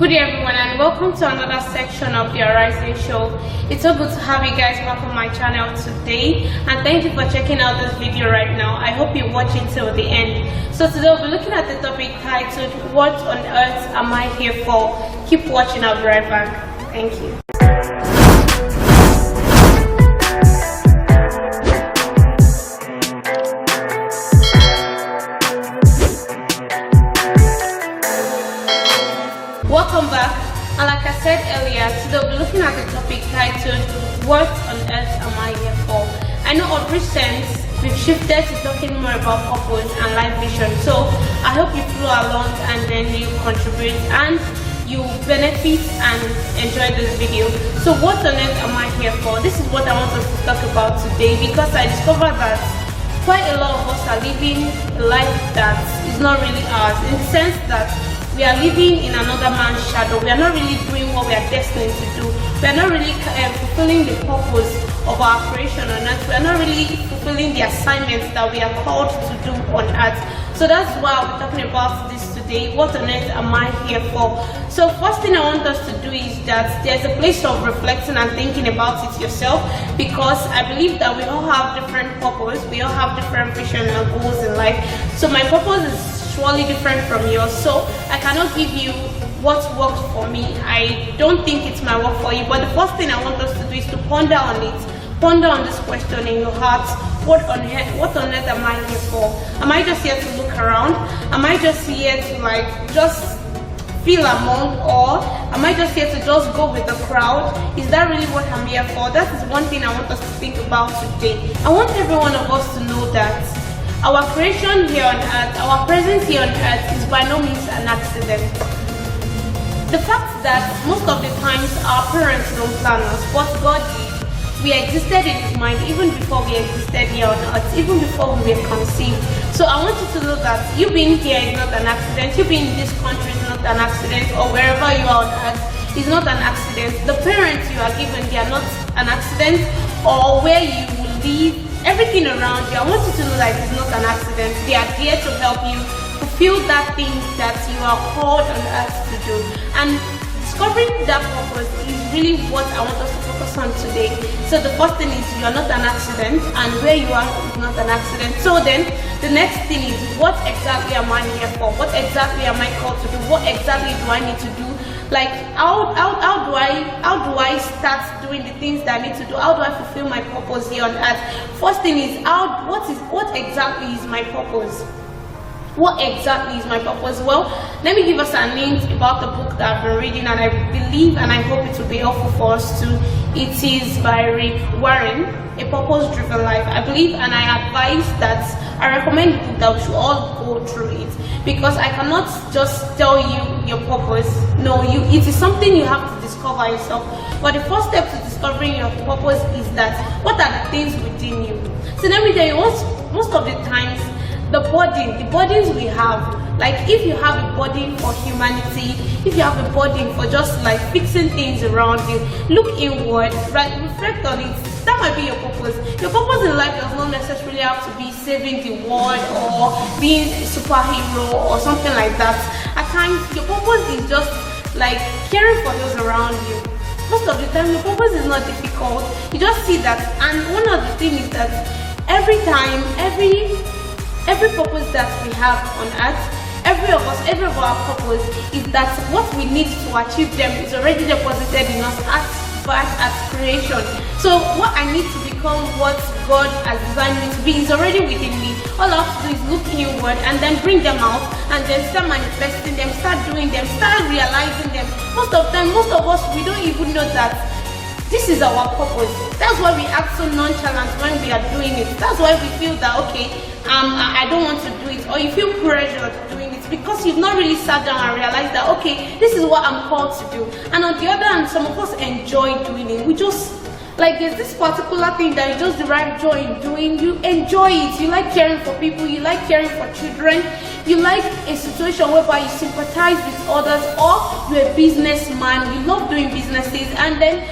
Good day everyone, and welcome to another section of the Arising Show. It's so good to have you guys back on my channel today, and thank you for checking out this video right now. I hope you watch it till the end. So today we'll be looking at the topic titled, "What on earth am I here for?" Keep watching, I'll be right back. Thank you. Welcome back, and like I said earlier, today we'll be looking at the topic titled, "What on earth am I here for?" I know of recent we've shifted to talking more about purpose and life vision, so I hope you follow along and then you contribute and you benefit and enjoy this video. So what on earth am I here for? This is what I want us to talk about today, because I discovered that quite a lot of us are living a life that is not really ours, in the sense that we are living in another man's shadow. We are not really doing what we are destined to do. We are not really fulfilling the purpose of our creation on earth. We are not really fulfilling the assignments that we are called to do on earth. So that's why I'll be talking about this today. What on earth am I here for? So first thing I want us to do is that there's a place of reflecting and thinking about it yourself, because I believe that we all have different purpose. We all have different vision and goals in life. So my purpose is surely different from yours, so I cannot give you what works for me. I don't think it's my work for you, but the first thing I want us to do is to ponder on it. Ponder on this question in your heart. What on earth am I here for? Am I just here to look around? Am I just here to just feel among, or am I just here to just go with the crowd? Is that really what I'm here for? That is one thing I want us to think about today. I want every one of us to know that our creation here on earth, our presence here on earth, is by no means an accident. The fact that most of the times our parents don't plan us, but God did. We existed in His mind even before we existed here on earth, even before we were conceived. So I want you to know that you being here is not an accident. You being in this country is not an accident, or wherever you are on earth is not an accident. The parents you are given, they are not an accident, or where you will live, everything around you. I want you to know that it's not an accident. They are there to help you fulfill that thing that you are called on earth to do. And discovering that purpose is really what I want us to focus on today. So the first thing is, you are not an accident, and where you are is not an accident. So then the next thing is, what exactly am I here for? What exactly am I called to do? What exactly do I need to do? Like how do I start doing the things that I need to do? How do I fulfill my purpose here on earth? First thing is, what exactly is my purpose? What exactly is my purpose? Well, let me give us a hint about the book that I've been reading, and I believe and I hope it will be helpful for us too. It is by Rick Warren, A Purpose-Driven Life. I believe and I advise that I recommend the book that we should all go through it, because I cannot just tell you your purpose. No, it is something you have to discover yourself. But the first step to discovering your purpose is that, what are the things within you? So let me tell you, most of the times, the burdens we have, like if you have a burden for humanity, if you have a burden for just like fixing things around you, look inward, right? Reflect on it. That might be your purpose. Your purpose in life does not necessarily have to be saving the world or being a superhero or something like that. At times, your purpose is just like caring for those around you. Most of the time, your purpose is not difficult. You just see that, and one of the things is that every purpose that we have on earth, every of our purpose is that what we need to achieve them is already deposited in us as creation. So what I need to become, what God has designed me to be, is already within me. All I have to do is look inward and then bring them out, and then start manifesting them, start doing them, start realizing them. Most of us, we don't even know that this is our purpose. That's why we act so nonchalant when we are doing it. That's why we feel that, okay, I don't want to do it, or you feel pressured doing it, because you've not really sat down and realized that, okay, this is what I'm called to do. And on the other hand, some of us enjoy doing it. We just, like, there's this particular thing that you just derive joy in doing. You enjoy it. You like caring for people. You like caring for children. You like a situation whereby you sympathize with others, or you're a businessman. You love doing businesses, and then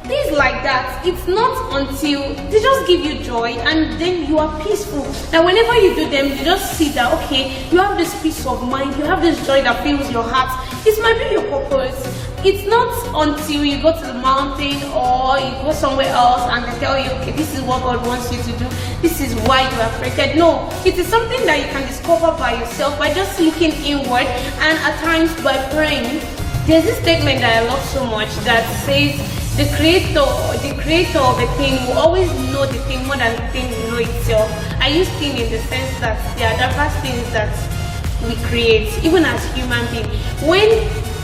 things like that. It's not until they just give you joy and then you are peaceful. And whenever you do them, you just see that, okay, you have this peace of mind, you have this joy that fills your heart. It might be your purpose. It's not until you go to the mountain or you go somewhere else and they tell you, okay, this is what God wants you to do, this is why you are created. No, it is something that you can discover by yourself, by just looking inward, and at times by praying. There's this statement that I love so much that says the creator of a thing will always know the thing more than the thing will know itself. I use thing in the sense that there are diverse things that we create, even as human beings. When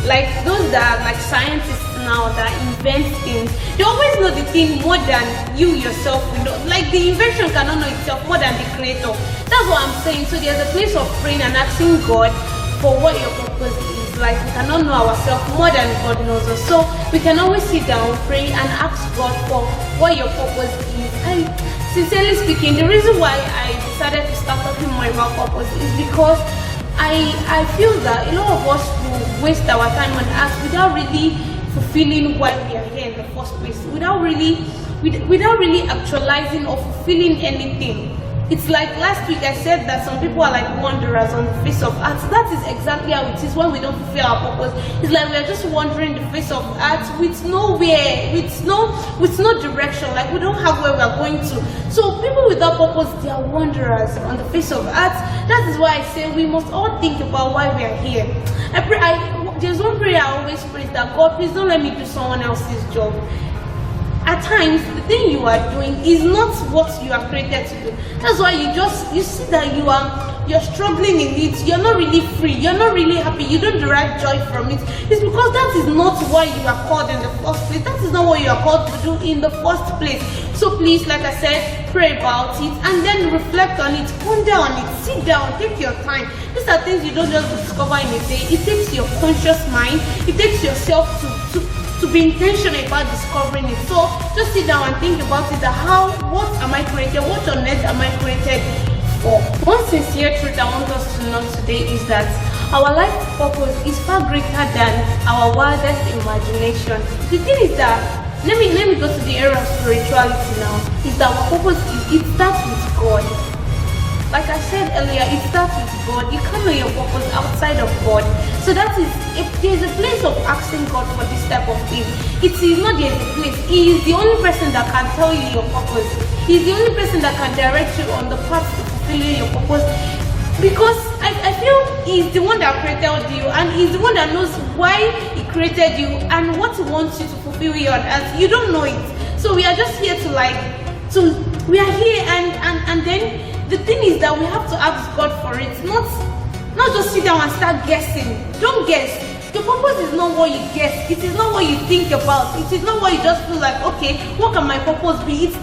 like those that are like scientists now that invent things, they always know the thing more than you yourself will know. Like the invention cannot know itself more than the creator. That's what I'm saying. So there's a place of praying and asking God for what your purpose is. Like we cannot know ourselves more than God knows us. So we can always sit down, pray, and ask God for what your purpose is. And sincerely speaking, the reason why I decided to start talking more about purpose is because I feel that a lot of us will waste our time on us without really fulfilling why we are here in the first place, without really actualizing or fulfilling anything. It's like last week I said that some people are like wanderers on the face of earth. That is exactly how it is when we don't fulfill our purpose. It's like we are just wandering the face of earth with nowhere, with no direction. Like we don't have where we are going to. So people without purpose, they are wanderers on the face of earth. That is why I say we must all think about why we are here. There's one prayer I always pray, that God, please don't let me do someone else's job. At times, the thing you are doing is not what you are created to do. That's why you see that you're struggling in it. You're not really free. You're not really happy. You don't derive joy from it. It's because that is not why you are called in the first place. That is not what you are called to do in the first place. So please, like I said, pray about it and then reflect on it. Ponder on it. Sit down. Take your time. These are things you don't just discover in a day. It takes your conscious mind. It takes yourself to be intentional about discovering it. So just sit down and think about it, that what am I created, what on earth am I created for? One sincere truth I want us to know today is that our life purpose is far greater than our wildest imagination. The thing is that, let me go to the area of spirituality now, is that our purpose it starts with God. Like I said earlier, it starts with God. You can't know your purpose outside of God. So that is, if there's a place of asking God for this type of thing, it is not there's a place. He is the only person that can tell you your purpose. He's the only person that can direct you on the path to fulfilling your purpose. Because I feel he's the one that created you, and he's the one that knows why he created you and what he wants you to fulfill here on earth. You don't know it. So we are just here we are here and then the thing is that we have to ask God for it, not just sit down and start guessing. Don't guess. Your purpose is not what you guess. It is not what you think about. It is not what you just feel like, okay, what can my purpose be? It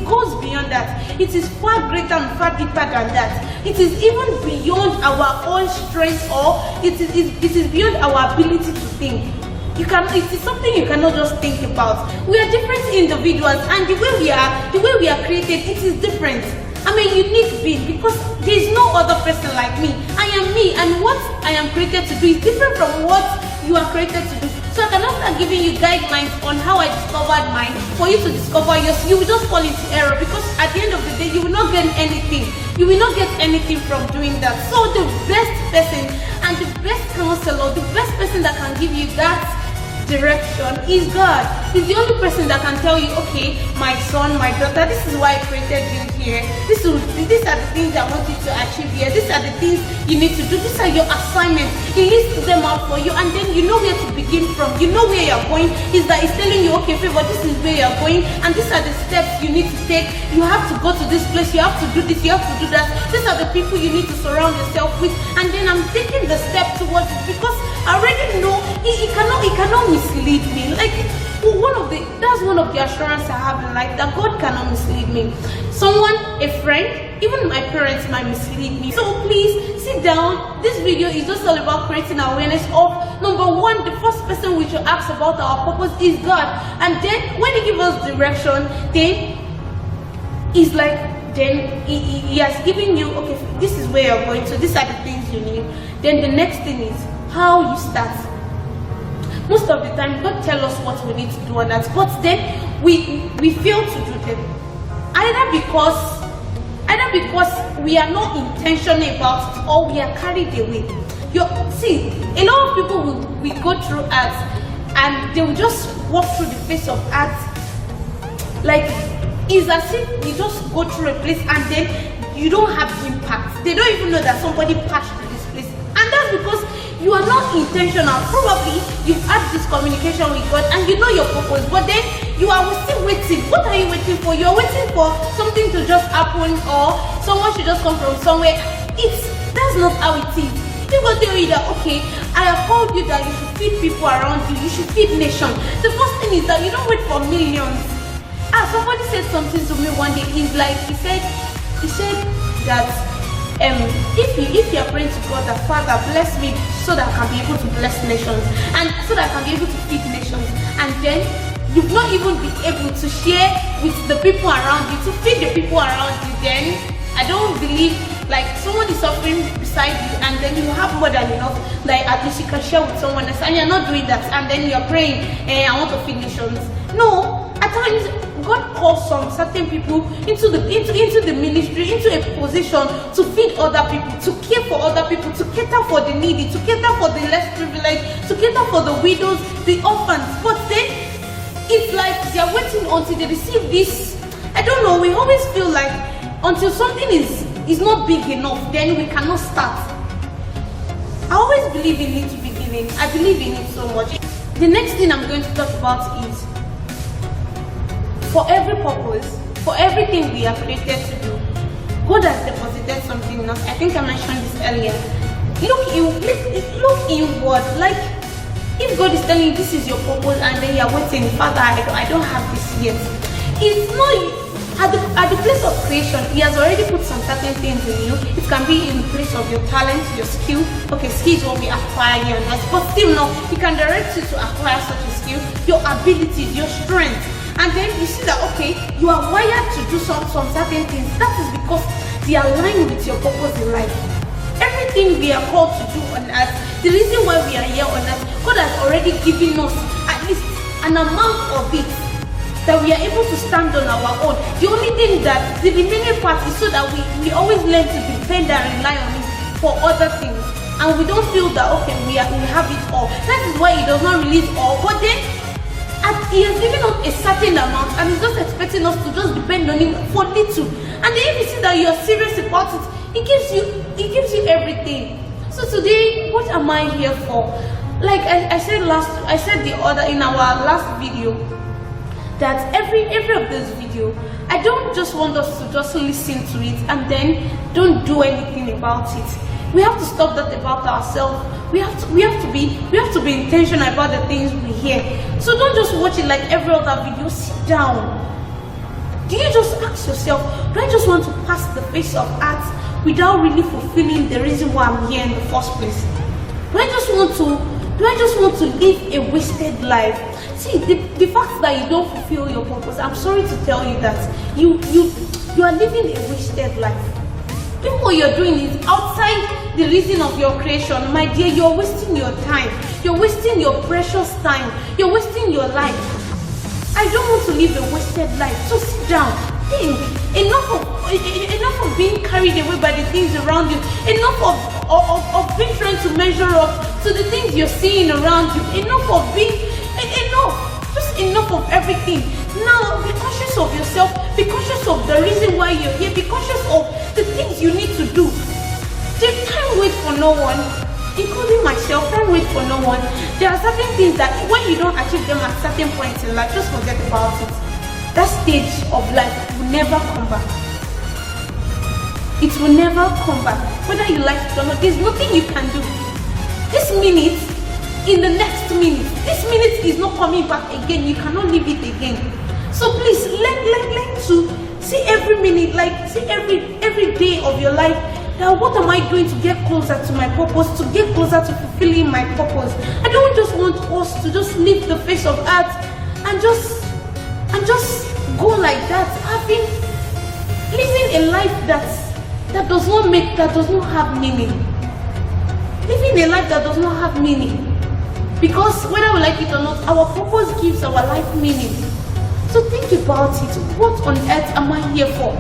goes beyond that. It is far greater and far deeper than that. It is even beyond our own strength, or it is beyond our ability to think. It is something you cannot just think about. We are different individuals, and the way we are created, it is different. I'm a unique being because there is no other person like me. I am me, and what I am created to do is different from what you are created to do. So I cannot start giving you guidelines on how I discovered mine for you to discover yours. You will just fall into error, because at the end of the day, you will not get anything. You will not get anything from doing that. So the best person and the best counselor, the best person that can give you that direction is God. He's the only person that can tell you, okay, my son, my daughter, this is why I created you here. These are the things I want you to achieve here. These are the things you need to do. These are your assignments. He lists them out for you, and then you know where to begin from. You know where you're going. He's telling you, okay, Favor, this is where you're going, and these are the steps you need to take. You have to go to this place. You have to do this. You have to do that. These are the people you need to surround yourself with. And then I'm taking the step towards it, because I already know he cannot mislead me. Like that's one of the assurance I have in life, that God cannot mislead me. Someone, a friend, even my parents might mislead me. So please sit down. This video is just all about creating awareness of, number one, the first person we should ask about our purpose is God. And then when he gives us direction, then he's like, then he has given you, okay, this is where you're going to, these are the things you need. Then the next thing is how you start. Most of the time, God tells us what we need to do on that, but then we fail to do them. Either because we are not intentional about it or we are carried away. See, a lot of people will go through art and they will just walk through the face of art like it's as if you just go through a place and then you don't have impact. They don't even know that somebody passed through this place, and that's because you are not intentional. Probably you've had this communication with God and you know your purpose, but then you are still waiting. What are you waiting for? You're waiting for something to just happen or someone should just come from somewhere. That's not how it is. People tell you that, okay, I have called you that you should feed people around you, you should feed nations. The first thing is that you don't wait for millions. Somebody said something to me one day. He said that if you are praying to God that Father bless me so that I can be able to bless nations and so that I can be able to feed nations, and then you've not even been able to share with the people around you, to feed the people around you, then I don't believe, like, someone is suffering beside you and then you have more than enough, like at least you can share with someone else, and you're not doing that, and then you're praying, I want to feed nations. No, at times God calls some certain people into the ministry, into a position to feed other people, to care for other people, to cater for the needy, to cater for the less privileged, to cater for the widows, the orphans. But then it's like they're waiting until they receive this. I don't know, we always feel like until something is not big enough, then we cannot start. I always believe in it to beginning. I believe in it so much. The next thing I'm going to talk about is, for every purpose, for everything we are created to do, God has deposited something in us. I think I mentioned this earlier. Look inward. Like, if God is telling you this is your purpose and then you are waiting, Father, I don't have this yet. It's not at the place of creation. He has already put some certain things in you. It can be in the place of your talent, your skill. Okay, skill is what we acquire here, but still no, He can direct you to acquire such a skill, your abilities, your strength. And then you see that, okay, you are wired to do some certain things. That is because they align with your purpose in life. Everything we are called to do on earth, the reason why we are here on earth, God has already given us at least an amount of it that we are able to stand on our own. The only thing that the remaining part is so that we always learn to depend and rely on it for other things. And we don't feel that, okay, we have it all. That is why He does not release all. But then He has given us a certain amount and He's just expecting us to just depend on Him for little. And then if you see that you are serious about it, He gives you everything. So today, what am I here for? Like I said in our last video, that every of this video, I don't just want us to just listen to it and then don't do anything about it. We have to stop that about ourselves. We have to be intentional about the things we hear. So don't just watch it like every other video. Sit down. Do you just ask yourself, do I just want to pass the face of art without really fulfilling the reason why I'm here in the first place? Do I just want to live a wasted life? See, the fact that you don't fulfill your purpose, I'm sorry to tell you that you are living a wasted life. Think what you're doing is outside the reason of your creation. My dear, you're wasting your time. You're wasting your precious time. You're wasting your life. I don't want to live a wasted life. So sit down. Think. Enough of being carried away by the things around you. Enough of being trying to measure up to the things you're seeing around you. Enough of everything. Now be conscious of yourself. Be conscious of the reason why you're here. Be conscious of the things you need to do. Can't wait for no one, including myself. Can't wait for no one. There are certain things that when you don't achieve them at certain points in life, just forget about it. That stage of life will never come back. It will never come back. Whether you like it or not, there's nothing you can do. This minute, in the next minute, this minute is not coming back again. You cannot live it again. So please learn to see every minute, like see every day of your life. Now, what am I doing to get closer to my purpose, to get closer to fulfilling my purpose? I don't just want us to just leave the face of earth and just go like that, living a life that does not have meaning. Living a life that does not have meaning. Because whether we like it or not, our purpose gives our life meaning. So think about it. What on earth am I here for?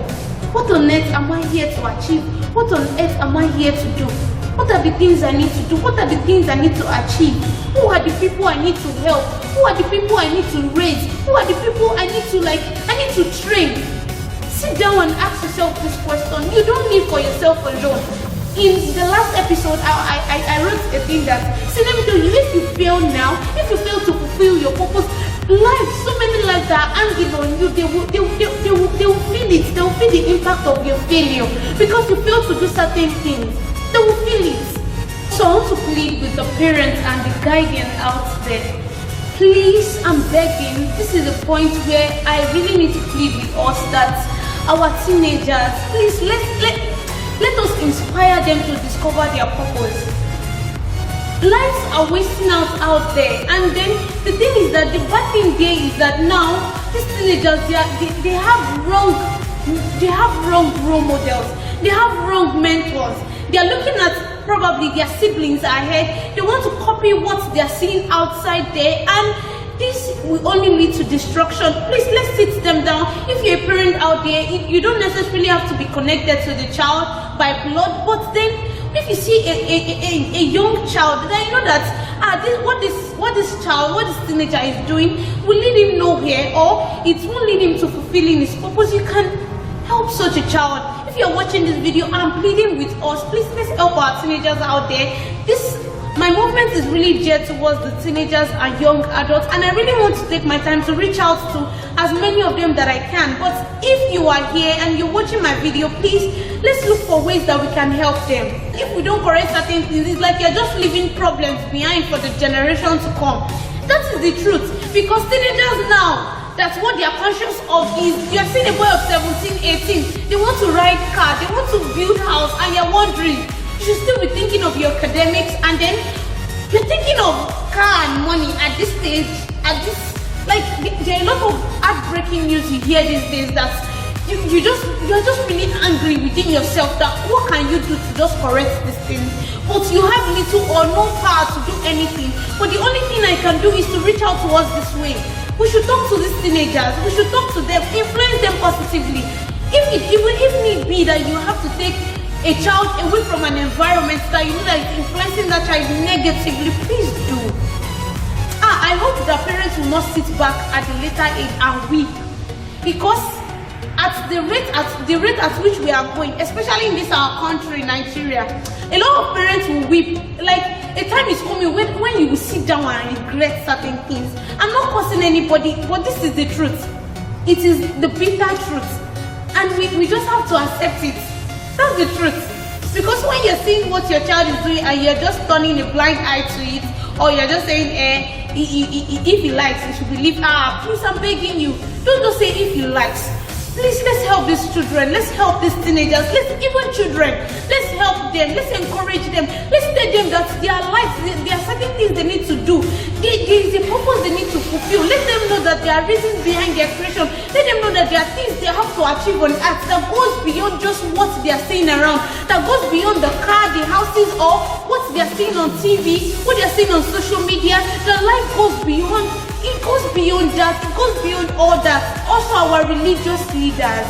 What on earth am I here to achieve? What on earth am I here to do? What are the things I need to do? What are the things I need to achieve? Who are the people I need to help? Who are the people I need to raise? Who are the people I need to train? Sit down and ask yourself this question. You don't live for yourself alone. In the last episode, I wrote a thing that, see, let me tell you, if you fail now, if you fail to fulfill your purpose, life, so many lives that are hanging on you, they will feel it. They will feel the impact of your failure because you fail to do certain things. They will feel it. So I want to plead with the parents and the guardians out there. Please, I'm begging. This is a point where I really need to plead with us that our teenagers, please let us inspire them to discover their purpose. Lives are wasting out there, and then the thing is that the bad thing there is that now these teenagers they have wrong role models, they have wrong mentors. They are looking at probably their siblings ahead. They want to copy what they are seeing outside there, and this will only lead to destruction. Please, let's sit them down. If you're a parent out there, you don't necessarily have to be connected to the child by blood, but then if you see a young child, then you know that what this teenager is doing will lead him nowhere, or it won't lead him to fulfilling his purpose. You can help such a child. If you're watching this video and I'm pleading with us, please, let's help our teenagers out there. My movement is really geared towards the teenagers and young adults, and I really want to take my time to reach out to as many of them that I can. But if you are here and you're watching my video, please, let's look for ways that we can help them. If we don't correct certain things, it's like you're just leaving problems behind for the generation to come. That is the truth, because teenagers now, that's what they are conscious of is, you're seeing a boy of 17, 18, they want to ride car, they want to build house, and you're wondering, you should still be thinking of your academics, and then you're thinking of car and money at this stage, like, there are a lot of heartbreaking news you hear these days that you're just really angry within yourself that what can you do to just correct these things, but you have little or no power to do anything. But the only thing I can do is to reach out to us this way. We should talk to these teenagers, we should talk to them, influence them positively. If need be that you have to take a child away from an environment that you know that is influencing that child negatively, please do. I hope that parents will not sit back at a later age and weep, because at the rate at which we are going, especially in this our country, Nigeria, a lot of parents will weep. Like, a time is coming when you will sit down and regret certain things. I'm not cursing anybody, but this is the truth. It is the bitter truth, and we just have to accept it. That's the truth. Because when you're seeing what your child is doing and you're just turning a blind eye to it, or you're just saying, if he likes, he should believe. Please, I'm begging you, don't just say if he likes. Please, let's help these children. Let's help these teenagers. Even children. Let's help them. Let's encourage them. Let's tell them that their lives, there are certain things they need to do. There is a purpose they need to fulfill. Let them know that there are reasons behind their creation. Let them know that there are things they have to achieve on earth that goes beyond just what they are seeing around. That goes beyond the car, the houses, or what they are seeing on TV, what they are seeing on social media. The life goes beyond. It goes beyond that. It goes beyond all that. Also, our religious leaders.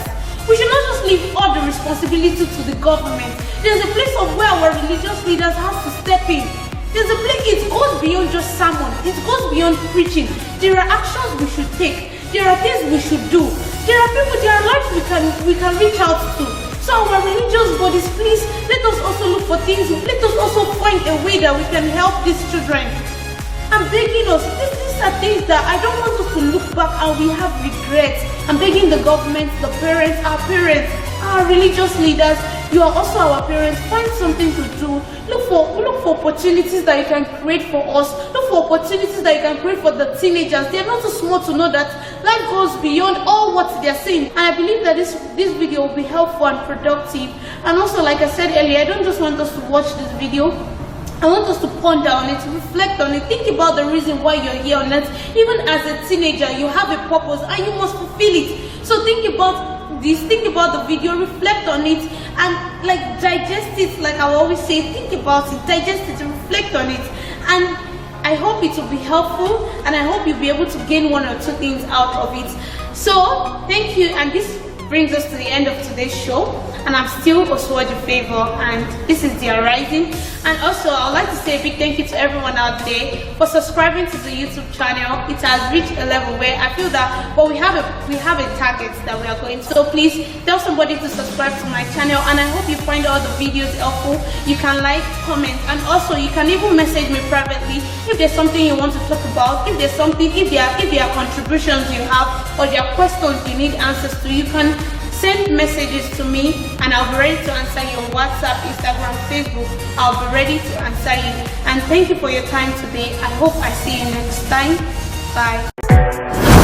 We should not just leave all the responsibility to the government. There's a place of where our religious leaders have to step in. There's a place, it goes beyond just sermon. It goes beyond preaching. There are actions we should take. There are things we should do. There are people, there are lives we can reach out to. So our religious bodies, please, let us also look for things. Let us also find a way that we can help these children. I'm begging us, these are things that I don't want us to look back and we have regrets. I'm begging the government, the parents, our religious leaders, you are also our parents, find something to do. Look for opportunities that you can create for us. Look for opportunities that you can create for the teenagers. They are not too small to know that life goes beyond all what they are saying. And I believe that this video will be helpful and productive. And also, like I said earlier, I don't just want us to watch this video. I want us to ponder on it, reflect on it, think about the reason why you're here on earth. Even as a teenager, you have a purpose and you must fulfill it. So think about this, think about the video, reflect on it, and like digest it. Like I always say, think about it, digest it, and reflect on it. And I hope it will be helpful, and I hope you'll be able to gain one or two things out of it. So thank you, and this brings us to the end of today's show, and I'm still Oswald Favor, and this is The Arising. And also, I would like to say a big thank you to everyone out there for subscribing to the YouTube channel. It has reached a level where I feel that, well, we have a target that we are going. So please tell somebody to subscribe to my channel, and I hope you find all the videos helpful. You can like, comment, and also you can even message me privately if there's something you want to talk about. If there's something, if there are contributions you have, or there are questions you need answers to, you can send messages to me, and I'll be ready to answer you on WhatsApp, Instagram, Facebook. I'll be ready to answer you. And thank you for your time today. I hope I see you next time. Bye.